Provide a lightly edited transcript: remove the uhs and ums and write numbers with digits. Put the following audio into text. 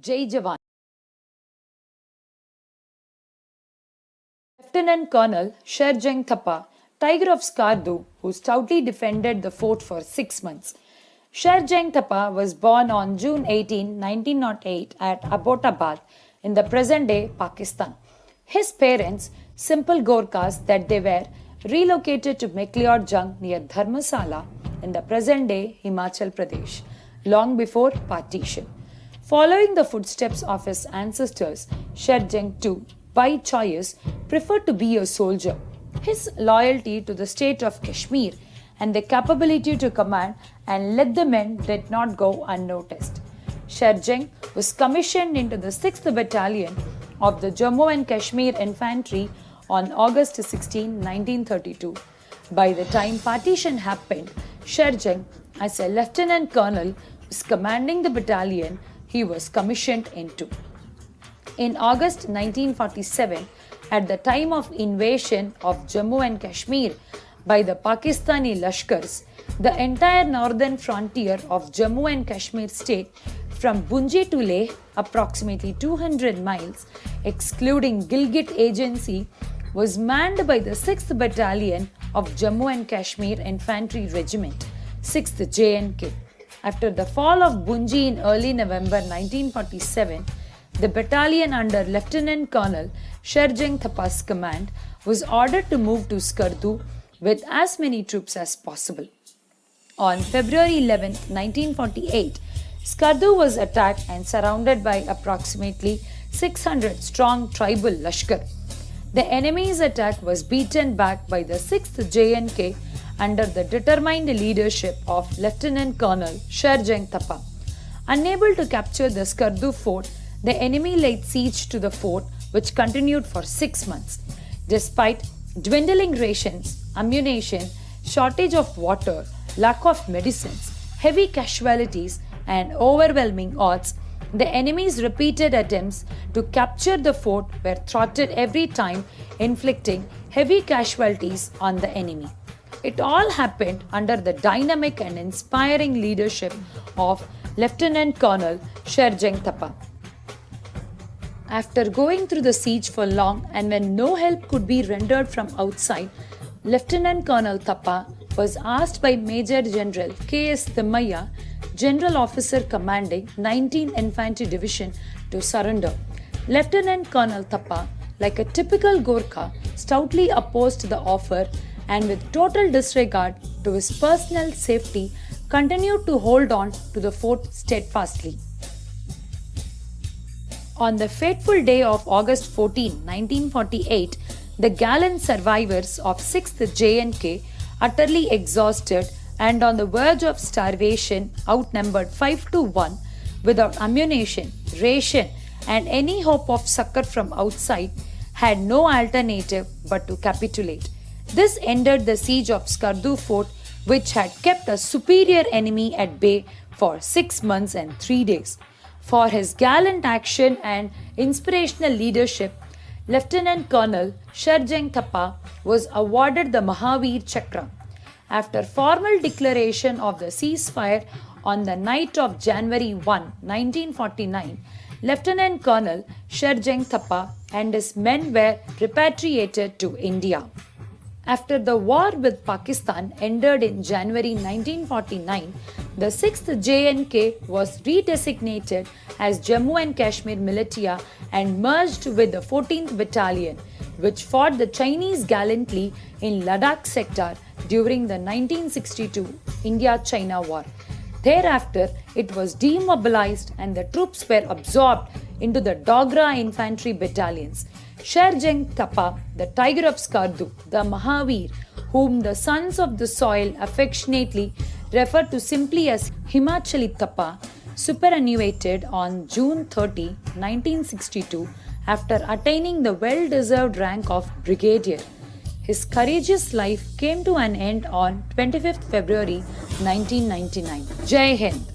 JaiJavaan. Lieutenant Colonel Sher Jung Thapa, Tiger of Skardu, who stoutly defended the fort for 6 months. Sher Jung Thapa was born on June 18, 1908 at Abbottabad in the present-day Pakistan. His parents, simple Gorkhas that they were, relocated to McLeod Jung near Dharmasala in the present-day Himachal Pradesh, long before partition. Following the footsteps of his ancestors, Sher Jung too, by choice, preferred to be a soldier. His loyalty to the state of Kashmir and the capability to command and lead the men did not go unnoticed. Sher Jung was commissioned into the 6th Battalion of the Jammu and Kashmir Infantry on August 16, 1932. By the time partition happened, Sher Jung, as a lieutenant colonel, was commanding the battalion he was commissioned into. In August 1947, at the time of invasion of Jammu and Kashmir by the Pakistani Lashkars, the entire northern frontier of Jammu and Kashmir state from Bunji to Leh, approximately 200 miles, excluding Gilgit Agency, was manned by the 6th Battalion of Jammu and Kashmir Infantry Regiment, 6th JNK. After the fall of Bunji in early November 1947, the battalion under Lieutenant Colonel Sher Jung Thapa's command was ordered to move to Skardu with as many troops as possible. On February 11, 1948, Skardu was attacked and surrounded by approximately 600 strong tribal Lashkar. The enemy's attack was beaten back by the 6th JNK under the determined leadership of Lieutenant Colonel Sher Jung Thapa. Unable to capture the Skardu fort, the enemy laid siege to the fort, which continued for 6 months. Despite dwindling rations, ammunition, shortage of water, lack of medicines, heavy casualties, and overwhelming odds, the enemy's repeated attempts to capture the fort were thwarted every time, inflicting heavy casualties on the enemy. It all happened under the dynamic and inspiring leadership of Lieutenant Colonel Sher Jung Thapa. After going through the siege for long and when no help could be rendered from outside, Lieutenant Colonel Thapa was asked by Major General K.S. Thimmaiah, General Officer commanding 19th Infantry Division, to surrender. Lieutenant Colonel Thapa, like a typical Gorkha, stoutly opposed the offer and with total disregard to his personal safety, continued to hold on to the fort steadfastly. On the fateful day of August 14, 1948, the gallant survivors of 6th JNK, utterly exhausted and on the verge of starvation, outnumbered 5-1, without ammunition, ration, and any hope of succor from outside, had no alternative but to capitulate. This ended the siege of Skardu fort, which had kept a superior enemy at bay for 6 months and 3 days. For his gallant action and inspirational leadership, Lieutenant Colonel Sher Jung Thapa was awarded the Maha Vir Chakra. After formal declaration of the ceasefire on the night of January 1, 1949, Lieutenant Colonel Sher Jung Thapa and his men were repatriated to India. After the war with Pakistan ended in January 1949, the 6th JNK was redesignated as Jammu and Kashmir Militia and merged with the 14th Battalion, which fought the Chinese gallantly in Ladakh sector during the 1962 India-China War. Thereafter, it was demobilized and the troops were absorbed into the Dogra infantry battalions. Sher Jung Thapa, the Tiger of Skardu, the Maha Vir, whom the sons of the soil affectionately refer to simply as Himachali Thapa, superannuated on June 30, 1962, after attaining the well-deserved rank of brigadier. His courageous life came to an end on 25th February 1999. Jai Hind.